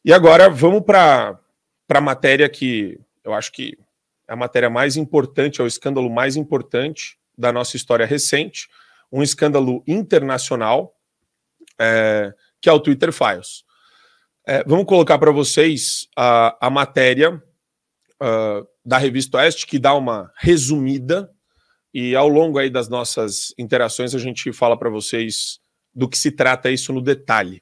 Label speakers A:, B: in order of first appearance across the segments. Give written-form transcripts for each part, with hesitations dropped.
A: E agora vamos para a matéria que eu acho que é a matéria mais importante, é o escândalo mais importante da nossa história recente, um escândalo internacional, que é o Twitter Files. Vamos colocar para vocês a matéria da Revista Oeste, que dá uma resumida, e ao longo aí das nossas interações a gente fala para vocês do que se trata isso no detalhe.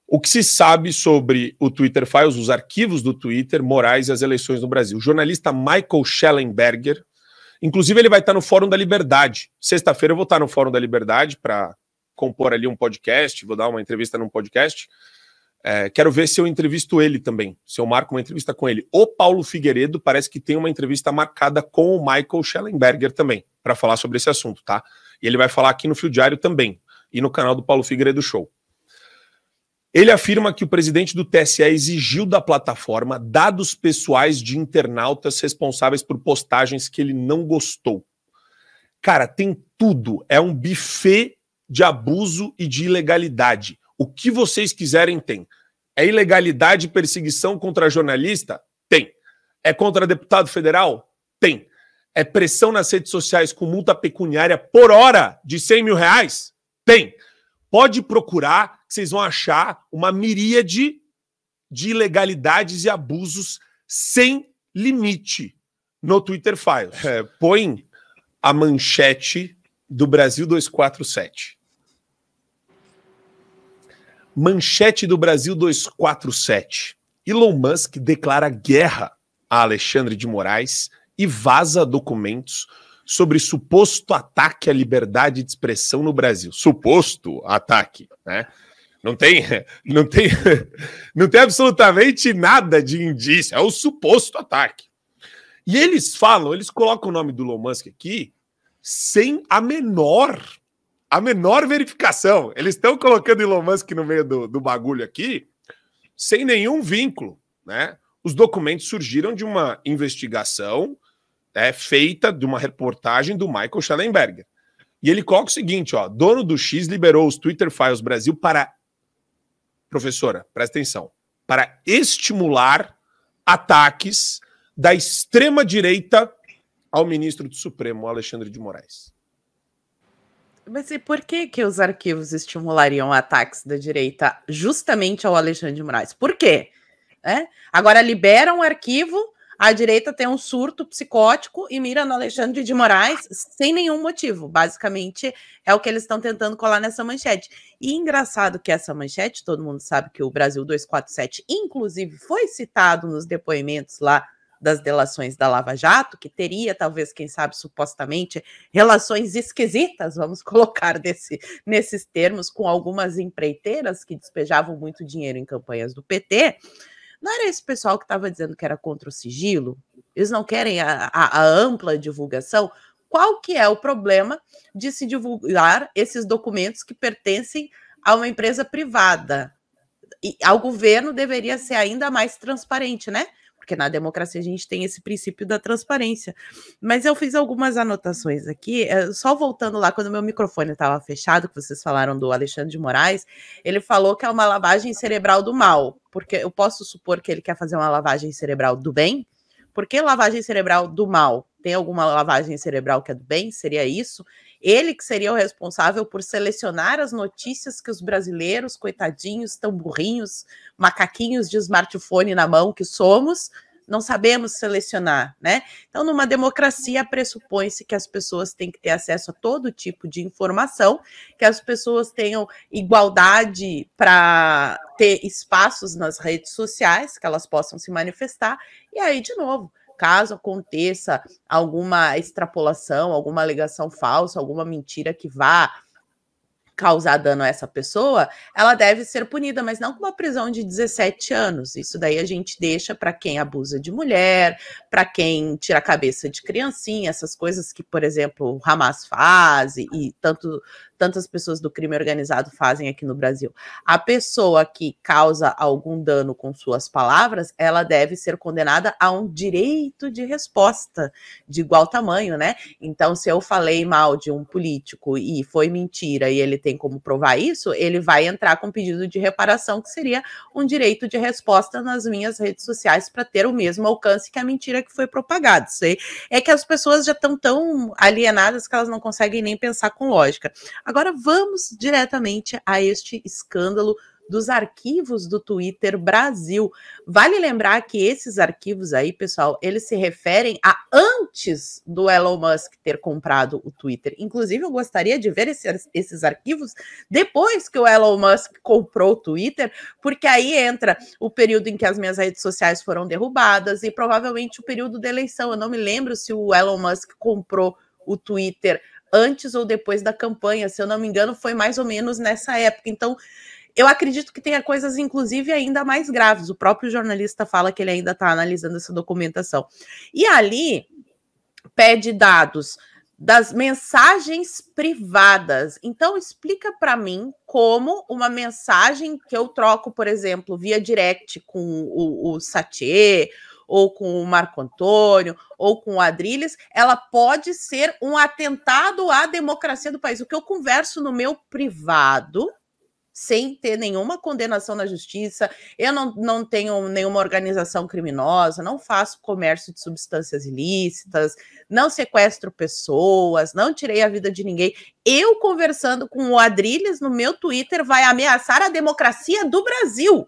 A: O que se sabe sobre o Twitter Files, os arquivos do Twitter, Moraes e as eleições no Brasil. O jornalista Michael Shellenberger, inclusive ele vai estar no Fórum da Liberdade. Sexta-feira eu vou estar no Fórum da Liberdade para compor ali um podcast, vou dar uma entrevista num podcast. Quero ver se eu entrevisto ele também, se eu marco uma entrevista com ele. O Paulo Figueiredo parece que tem uma entrevista marcada com o Michael Shellenberger também, para falar sobre esse assunto, tá? E ele vai falar aqui no Fio Diário também, e no canal do Paulo Figueiredo Show. Ele afirma que o presidente do TSE exigiu da plataforma dados pessoais de internautas responsáveis por postagens que ele não gostou. Cara, tem tudo. É um buffet de abuso e de ilegalidade. O que vocês quiserem tem. É ilegalidade e perseguição contra jornalista? Tem. É contra deputado federal? Tem. É pressão nas redes sociais com multa pecuniária por hora de R$100 mil? Tem. Pode procurar, que vocês vão achar uma miríade de ilegalidades e abusos sem limite no Twitter Files. Põe a manchete do Brasil 247. Manchete do Brasil 247. Elon Musk declara guerra a Alexandre de Moraes e vaza documentos sobre suposto ataque à liberdade de expressão no Brasil. Suposto ataque, né? Não tem absolutamente nada de indício, é o suposto ataque. E eles colocam o nome do Elon Musk aqui sem a menor verificação. Eles estão colocando Elon Musk no meio do bagulho aqui sem nenhum vínculo, né? Os documentos surgiram de uma investigação feita de uma reportagem do Michael Shellenberger. E ele coloca o seguinte, ó, dono do X liberou os Twitter Files Brasil para, professora, presta atenção, para estimular ataques da extrema-direita ao ministro do Supremo, Alexandre de Moraes.
B: Mas e por que os arquivos estimulariam ataques da direita justamente ao Alexandre de Moraes? Por quê? Agora liberam o arquivo, a direita tem um surto psicótico e mira no Alexandre de Moraes sem nenhum motivo. Basicamente, é o que eles estão tentando colar nessa manchete. E engraçado que essa manchete, todo mundo sabe que o Brasil 247, inclusive, foi citado nos depoimentos lá das delações da Lava Jato, que teria, talvez, quem sabe, supostamente, relações esquisitas, vamos colocar nesses termos, com algumas empreiteiras que despejavam muito dinheiro em campanhas do PT. Não era esse pessoal que estava dizendo que era contra o sigilo? Eles não querem a ampla divulgação? Qual que é o problema de se divulgar esses documentos que pertencem a uma empresa privada? E ao governo deveria ser ainda mais transparente, né? Porque na democracia a gente tem esse princípio da transparência. Mas eu fiz algumas anotações aqui, só voltando lá, quando meu microfone estava fechado, que vocês falaram do Alexandre de Moraes, ele falou que é uma lavagem cerebral do mal, porque eu posso supor que ele quer fazer uma lavagem cerebral do bem? Por que lavagem cerebral do mal? Tem alguma lavagem cerebral que é do bem? Seria isso? Ele que seria o responsável por selecionar as notícias que os brasileiros, coitadinhos, tão burrinhos, macaquinhos de smartphone na mão que somos, não sabemos selecionar, né? Então, numa democracia, pressupõe-se que as pessoas têm que ter acesso a todo tipo de informação, que as pessoas tenham igualdade para ter espaços nas redes sociais, que elas possam se manifestar, e aí, de novo, caso aconteça alguma extrapolação, alguma alegação falsa, alguma mentira que vá causar dano a essa pessoa, ela deve ser punida, mas não com uma prisão de 17 anos. Isso daí a gente deixa para quem abusa de mulher, para quem tira a cabeça de criancinha, essas coisas que, por exemplo, o Hamas faz e tantas pessoas do crime organizado fazem aqui no Brasil. A pessoa que causa algum dano com suas palavras, ela deve ser condenada a um direito de resposta de igual tamanho, né? Então, se eu falei mal de um político e foi mentira e ele tem como provar isso, ele vai entrar com pedido de reparação, que seria um direito de resposta nas minhas redes sociais para ter o mesmo alcance que a mentira que foi propagada. Isso aí é que as pessoas já estão tão alienadas que elas não conseguem nem pensar com lógica. Agora vamos diretamente a este escândalo dos arquivos do Twitter Brasil. Vale lembrar que esses arquivos aí, pessoal, eles se referem a antes do Elon Musk ter comprado o Twitter. Inclusive, eu gostaria de ver esses arquivos depois que o Elon Musk comprou o Twitter, porque aí entra o período em que as minhas redes sociais foram derrubadas e provavelmente o período da eleição. Eu não me lembro se o Elon Musk comprou o Twitter antes ou depois da campanha. Se eu não me engano, foi mais ou menos nessa época. Então, eu acredito que tenha coisas, inclusive, ainda mais graves. O próprio jornalista fala que ele ainda está analisando essa documentação. E ali pede dados das mensagens privadas. Então, explica para mim como uma mensagem que eu troco, por exemplo, via direct com o Satye, ou com o Marco Antônio, ou com o Adrilles, ela pode ser um atentado à democracia do país. O que eu converso no meu privado, sem ter nenhuma condenação na justiça, eu não tenho nenhuma organização criminosa, não faço comércio de substâncias ilícitas, não sequestro pessoas, não tirei a vida de ninguém. Eu conversando com o Adrilles no meu Twitter vai ameaçar a democracia do Brasil.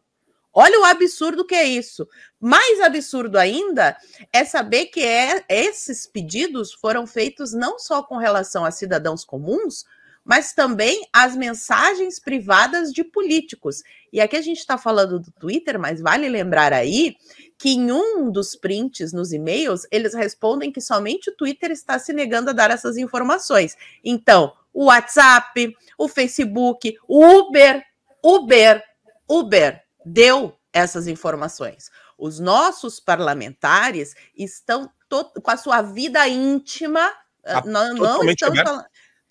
B: Olha o absurdo que é isso. Mais absurdo ainda é saber que esses pedidos foram feitos não só com relação a cidadãos comuns, mas também as mensagens privadas de políticos. E aqui a gente está falando do Twitter, mas vale lembrar aí que em um dos prints nos e-mails, eles respondem que somente o Twitter está se negando a dar essas informações. Então, o WhatsApp, o Facebook, o Uber deu essas informações. Os nossos parlamentares estão com a sua vida íntima, não estamos falando...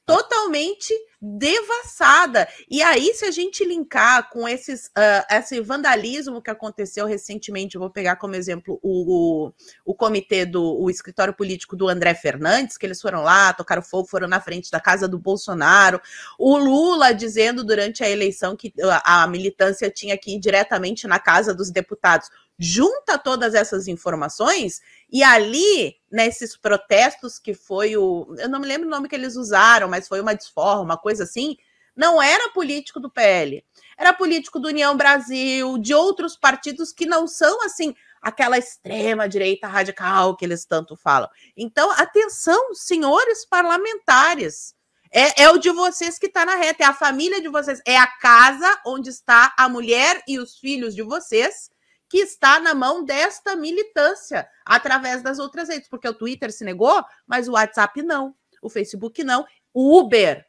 B: totalmente devassada. E aí, se a gente linkar com esse vandalismo que aconteceu recentemente, eu vou pegar como exemplo o comitê o escritório político do André Fernandes, que eles foram lá, tocaram fogo, foram na frente da casa do Bolsonaro, o Lula dizendo durante a eleição que a militância tinha que ir diretamente na casa dos deputados. Junta todas essas informações e ali, nesses protestos que foi eu não me lembro o nome que eles usaram, mas foi uma desforra, uma coisa assim, não era político do PL, era político do União Brasil, de outros partidos que não são, assim, aquela extrema-direita radical que eles tanto falam. Então, atenção, senhores parlamentares, é o de vocês que está na reta, é a família de vocês, é a casa onde está a mulher e os filhos de vocês, que está na mão desta militância, através das outras redes, porque o Twitter se negou, mas o WhatsApp não, o Facebook não, o Uber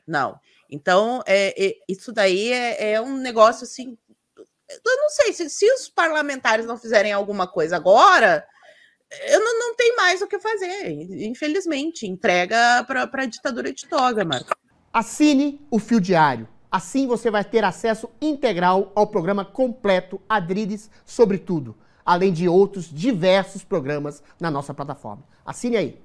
B: não. Então, isso daí é um negócio assim, eu não sei, se os parlamentares não fizerem alguma coisa agora, eu não tenho mais o que fazer, infelizmente, entrega para a ditadura de toga, Marco.
C: Assine o Fio Diário. Assim você vai ter acesso integral ao programa completo Adrilles sobre tudo, além de outros diversos programas na nossa plataforma. Assine aí.